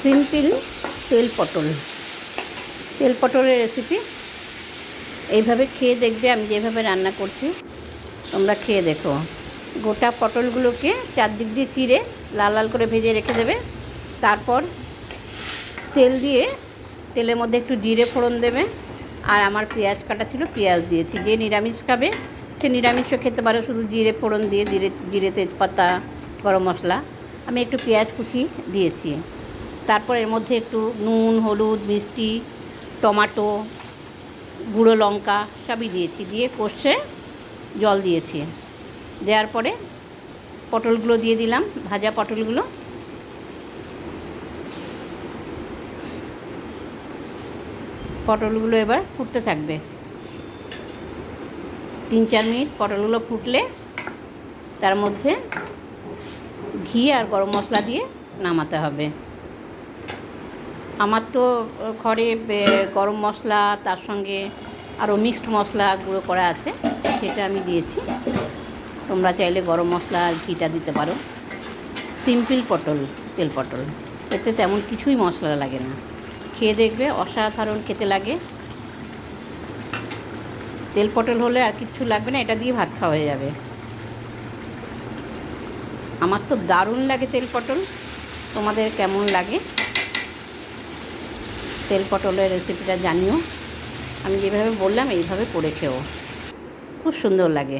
Simple তেল পটল, তেল পটলের রেসিপি। এইভাবে খেয়ে দেখবে, আমি যেভাবে রান্না করছি তোমরা খেয়ে দেখো। গোটা পটলগুলোকে চারদিক দিয়ে চিড়ে লাল লাল করে ভেজে রেখে দেবে। তারপর তেল দিয়ে, তেলের মধ্যে একটু জিরে ফোড়ন দেবে। আর আমার পেঁয়াজ কাটা ছিল, পেঁয়াজ দিয়েছি। যে নিরামিষ খাবে সে নিরামিষও খেতে পারো শুধু জিরে ফোড়ন দিয়ে, জিরে তেজপাতা গরম মশলা। আমি একটু পেঁয়াজ কুচি দিয়েছি। তারপর এর মধ্যে একটু নুন, হলুদ, মিষ্টি, টমাটো, গুঁড়ো লঙ্কা সবই দিয়েছি। দিয়ে কষে জল দিয়েছি। দেওয়ার পরে পটলগুলো দিয়ে দিলাম, ভাজা পটলগুলো। পটলগুলো এবার ফুটতে থাকবে 3-4 মিনিট। পটলগুলো ফুটলে তার মধ্যে ঘি আর গরম মশলা দিয়ে নামাতে হবে। আমার তো ঘরে গরম মশলা, তার সঙ্গে আরও মিক্সড মশলা গুঁড়ো করা আছে, সেটা আমি দিয়েছি। তোমরা চাইলে গরম মশলা আর ঘিটা দিতে পারো। সিম্পল পটল, তেল পটল, এতে তেমন কিছুই মশলা লাগে না। খেয়ে দেখবে, অসাধারণ খেতে লাগে। তেল পটল হলে আর কিচ্ছু লাগবে না, এটা দিয়ে ভাত খাওয়া হয়ে যাবে। আমার তো দারুণ লাগে তেল পটল। তোমাদের কেমন লাগে তেল পটলের রেসিপিটা জানিও। আমি যেভাবে বললাম এইভাবে করে খেও, খুব সুন্দর লাগে।